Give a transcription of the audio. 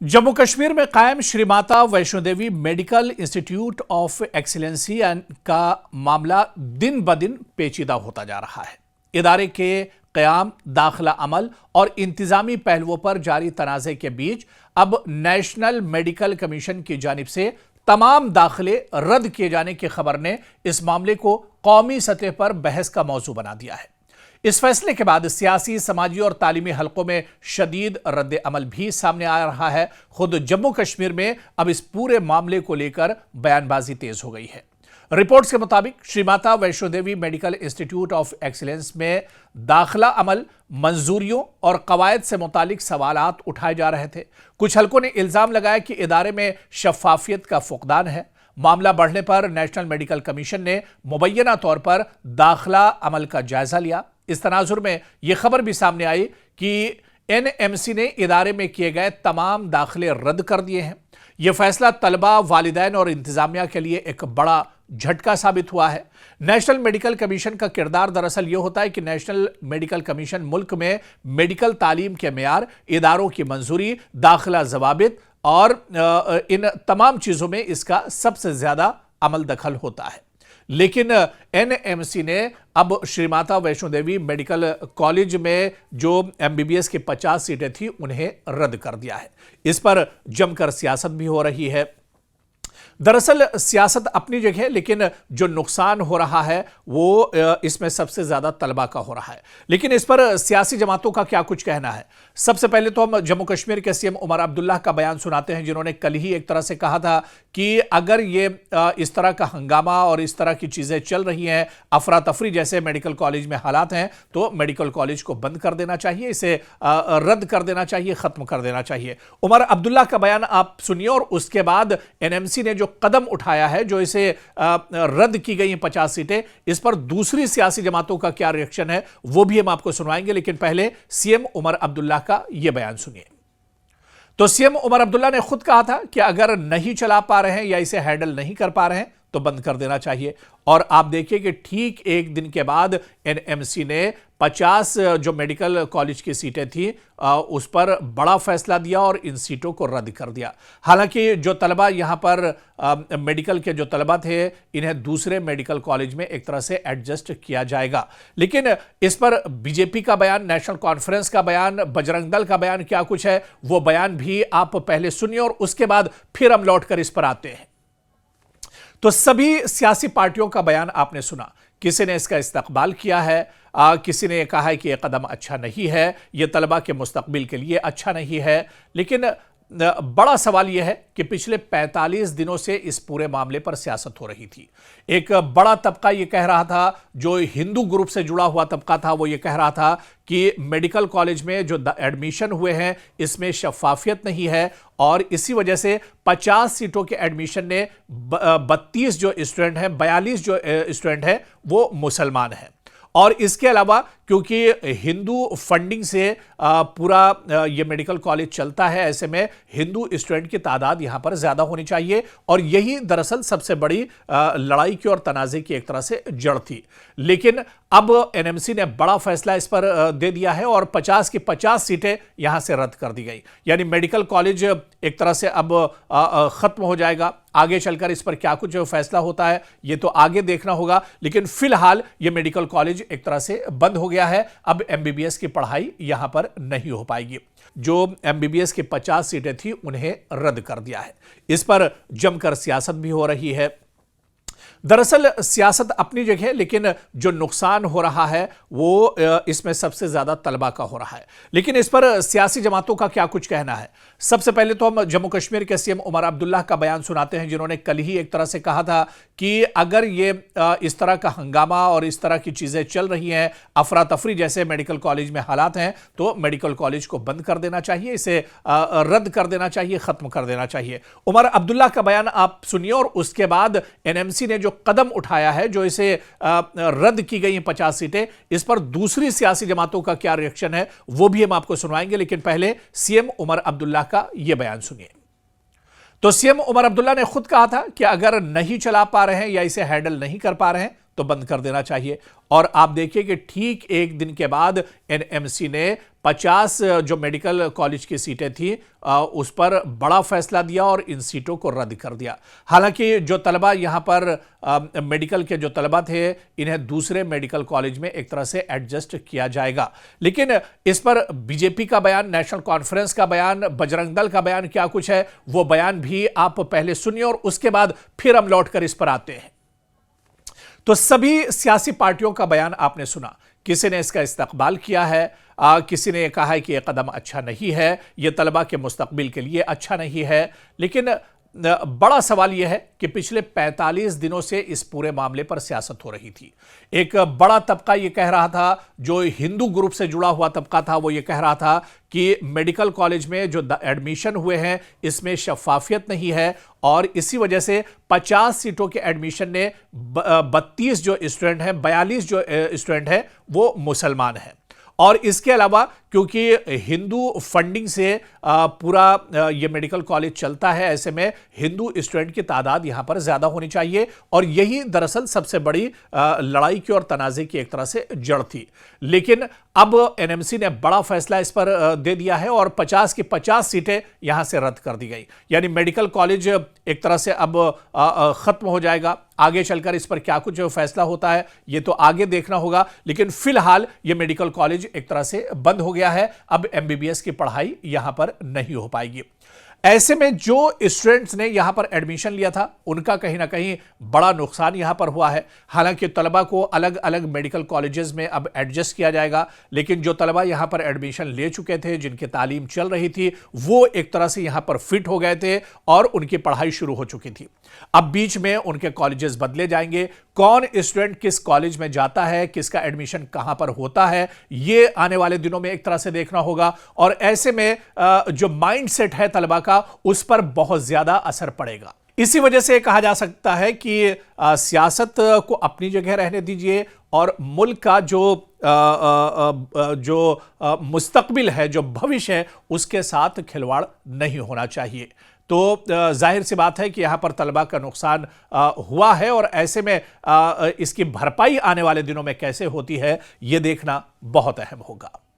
जम्मू कश्मीर में कायम Shri Mata Vaishno Devi medical institute of excellency का मामला दिन ब दिन पेचीदा होता जा रहा है। इदारे के क़याम, दाखिला अमल और इंतजामी पहलुओं पर जारी तनाज़े के बीच अब नेशनल मेडिकल कमीशन की जानिब से तमाम दाखिले रद्द किए जाने की खबर ने इस मामले को कौमी सतह पर बहस का मौजू बना दिया है। इस फैसले के बाद सियासी, समाजी और तालीमी हलकों में शदीद रद्द अमल भी सामने आ रहा है। खुद जम्मू कश्मीर में अब इस पूरे मामले को लेकर बयानबाजी तेज हो गई है। रिपोर्ट्स के मुताबिक Shri Mata Vaishno Devi medical institute of excellence में दाखिला अमल, मंजूरियों और कवायद से मुतालिक सवालात उठाए जा रहे थे। कुछ हलकों ने इल्जाम लगाया कि इदारे में शफाफियत का फुकदान है। मामला बढ़ने पर नेशनल मेडिकल कमीशन ने मुबैना तौर पर दाखिला अमल का जायजा लिया। इस तनाजुर में यह खबर भी सामने आई कि एनएमसी ने इदारे में किए गए तमाम दाखिले रद्द कर दिए हैं। यह फैसला तलबा, वालिदैन और इंतजामिया के लिए एक बड़ा झटका साबित हुआ है। नेशनल मेडिकल कमीशन का किरदार दरअसल यह होता है कि नेशनल मेडिकल कमीशन मुल्क में मेडिकल तालीम के मेयार, इदारों की मंजूरी, दाखिला जवाबित और इन तमाम चीजों में इसका सबसे ज्यादा अमल दखल होता है। लेकिन एनएमसी ने अब श्री माता वैष्णो देवी मेडिकल कॉलेज में जो एमबीबीएस की 50 सीटें थी उन्हें रद्द कर दिया है। इस पर जमकर सियासत भी हो रही है। दरअसल सियासत अपनी जगह, लेकिन जो नुकसान हो रहा है वो इसमें सबसे ज्यादा तलबा का हो रहा है। लेकिन इस पर सियासी जमातों का क्या कुछ कहना है। सबसे पहले तो हम जम्मू कश्मीर के सीएम उमर अब्दुल्ला का बयान सुनाते हैं, जिन्होंने कल ही एक तरह से कहा था कि अगर ये इस तरह का हंगामा और इस तरह की चीजें चल रही हैं, अफरा तफरी जैसे मेडिकल कॉलेज में हालात हैं, तो मेडिकल कॉलेज को बंद कर देना चाहिए, इसे रद्द कर देना चाहिए, खत्म कर देना चाहिए। उमर अब्दुल्ला का बयान आप सुनिए और उसके बाद एनएमसी ने जो कदम उठाया है, जो इसे रद्द की गई 50 सीटें, इस पर दूसरी सियासी जमातों का क्या रिएक्शन है वो भी हम आपको सुनवाएंगे। लेकिन पहले सीएम उमर अब्दुल्ला का यह बयान सुनिए। तो सीएम उमर अब्दुल्ला ने खुद कहा था कि अगर नहीं चला पा रहे हैं या इसे हैंडल नहीं कर पा रहे हैं तो बंद कर देना चाहिए। और आप देखिए कि ठीक एक दिन के बाद एनएमसी ने 50 जो मेडिकल कॉलेज की सीटें थी उस पर बड़ा फैसला दिया और इन सीटों को रद्द कर दिया। हालांकि जो तलबा यहां पर मेडिकल के जो तलबा थे, इन्हें दूसरे मेडिकल कॉलेज में एक तरह से एडजस्ट किया जाएगा। लेकिन इस पर बीजेपी का बयान, नेशनल कॉन्फ्रेंस का बयान, बजरंग दल का बयान क्या कुछ है वो बयान भी आप पहले सुनिए और उसके बाद फिर हम लौटकर इस पर आते हैं। तो सभी सियासी पार्टियों का बयान आपने सुना। किसी ने इसका इस्तकबाल किया है, किसी ने कहा है कि यह कदम अच्छा नहीं है, यह तलबा के मुस्तकबिल के लिए अच्छा नहीं है। लेकिन बड़ा सवाल यह है कि पिछले 45 दिनों से इस पूरे मामले पर सियासत हो रही थी। एक बड़ा तबका यह कह रहा था, जो हिंदू ग्रुप से जुड़ा हुआ तबका था, वो ये कह रहा था कि मेडिकल कॉलेज में जो एडमिशन हुए हैं इसमें शफाफियत नहीं है और इसी वजह से 50 सीटों के एडमिशन ने 32 जो स्टूडेंट हैं, 42 जो स्टूडेंट हैं वो मुसलमान हैं। और इसके अलावा क्योंकि हिंदू फंडिंग से पूरा ये मेडिकल कॉलेज चलता है, ऐसे में हिंदू स्टूडेंट की तादाद यहां पर ज्यादा होनी चाहिए और यही दरअसल सबसे बड़ी लड़ाई की और तनाज़े की एक तरह से जड़ थी। लेकिन अब एनएमसी ने बड़ा फैसला इस पर दे दिया है और 50 की 50 सीटें यहां से रद्द कर दी गई। यानी मेडिकल कॉलेज एक तरह से अब खत्म हो जाएगा। आगे चलकर इस पर क्या कुछ फैसला होता है ये तो आगे देखना होगा, लेकिन फिलहाल यह मेडिकल कॉलेज एक तरह से बंद हो गया है। अब एमबीबीएस की पढ़ाई यहां पर नहीं हो पाएगी। जो एमबीबीएस की 50 सीटें थी उन्हें रद्द कर दिया है। इस पर जमकर सियासत भी हो रही है। दरअसल सियासत अपनी जगह, लेकिन जो नुकसान हो रहा है वो इसमें सबसे ज्यादा तलबा का हो रहा है। लेकिन इस पर सियासी जमातों का क्या कुछ कहना है। सबसे पहले तो हम जम्मू कश्मीर के सीएम उमर अब्दुल्ला का बयान सुनाते हैं, जिन्होंने कल ही एक तरह से कहा था कि अगर ये इस तरह का हंगामा और इस तरह की चीजें चल रही हैं, अफरा तफरी जैसे मेडिकल कॉलेज में हालात हैं, तो मेडिकल कॉलेज को बंद कर देना चाहिए, इसे रद्द कर देना चाहिए, खत्म कर देना चाहिए। उमर अब्दुल्ला का बयान आप सुनिए और उसके बाद एनएमसी ने जो कदम उठाया है, जो इसे रद्द की गई 50 सीटें, इस पर दूसरी सियासी जमातों का क्या रिएक्शन है वो भी हम आपको सुनवाएंगे। लेकिन पहले सीएम उमर अब्दुल्ला का यह बयान सुनिए। तो सीएम उमर अब्दुल्ला ने खुद कहा था कि अगर नहीं चला पा रहे हैं या इसे हैंडल नहीं कर पा रहे हैं तो बंद कर देना चाहिए। और आप देखिए कि ठीक एक दिन के बाद एनएमसी ने 50 जो मेडिकल कॉलेज की सीटें थी उस पर बड़ा फैसला दिया और इन सीटों को रद्द कर दिया। हालांकि जो तलबा यहां पर मेडिकल के जो तलबा थे, इन्हें दूसरे मेडिकल कॉलेज में एक तरह से एडजस्ट किया जाएगा। लेकिन इस पर बीजेपी का बयान, नेशनल कॉन्फ्रेंस का बयान, बजरंग दल का बयान क्या कुछ है, वो बयान भी आप पहले सुनिए और उसके बाद फिर हम लौटकर इस पर आते हैं। तो सभी सियासी पार्टियों का बयान आपने सुना। किसी ने इसका इस्तकबाल किया है, किसी ने कहा है कि यह कदम अच्छा नहीं है, यह तलबा के मुस्तकबिल के लिए अच्छा नहीं है। लेकिन बड़ा सवाल यह है कि पिछले 45 दिनों से इस पूरे मामले पर सियासत हो रही थी। एक बड़ा तबका यह कह रहा था, जो हिंदू ग्रुप से जुड़ा हुआ तबका था, वो ये कह रहा था कि मेडिकल कॉलेज में जो एडमिशन हुए हैं इसमें शफाफियत नहीं है और इसी वजह से 50 सीटों के एडमिशन ने 32 जो स्टूडेंट हैं, 42 जो स्टूडेंट हैं वो मुसलमान हैं। और इसके अलावा क्योंकि हिंदू फंडिंग से पूरा ये मेडिकल कॉलेज चलता है, ऐसे में हिंदू स्टूडेंट की तादाद यहां पर ज्यादा होनी चाहिए और यही दरअसल सबसे बड़ी लड़ाई की और तनाज़े की एक तरह से जड़ थी। लेकिन अब एनएमसी ने बड़ा फैसला इस पर दे दिया है और 50 की 50 सीटें यहां से रद्द कर दी गई। यानी मेडिकल कॉलेज एक तरह से अब खत्म हो जाएगा। आगे चलकर इस पर क्या कुछ फैसला होता है ये तो आगे देखना होगा, लेकिन फिलहाल यह मेडिकल कॉलेज एक तरह से बंद हो गया है। अब एमबीबीएस की पढ़ाई यहां पर नहीं हो पाएगी। ऐसे में जो स्टूडेंट्स ने यहां पर एडमिशन लिया था उनका कहीं ना कहीं बड़ा नुकसान यहां पर हुआ है। हालांकि तलबा को अलग अलग मेडिकल कॉलेजेस में अब एडजस्ट किया जाएगा, लेकिन जो तलबा यहां पर एडमिशन ले चुके थे, जिनकी तालीम चल रही थी, वो एक तरह से यहां पर फिट हो गए थे और उनकी पढ़ाई शुरू हो चुकी थी। अब बीच में उनके कॉलेजेस बदले जाएंगे। कौन स्टूडेंट किस कॉलेज में जाता है, किसका एडमिशन कहां पर होता है, ये आने वाले दिनों में एक तरह से देखना होगा। और ऐसे में जो माइंडसेट है तलबा का, उस पर बहुत ज्यादा असर पड़ेगा। इसी वजह से कहा जा सकता है कि सियासत को अपनी जगह रहने दीजिए और मुल्क का जो मुस्तकबिल है, जो भविष्य है, उसके साथ खिलवाड़ नहीं होना चाहिए। तो जाहिर सी बात है कि यहां पर तलबा का नुकसान हुआ है और ऐसे में इसकी भरपाई आने वाले दिनों में कैसे होती है, यह देखना बहुत अहम होगा।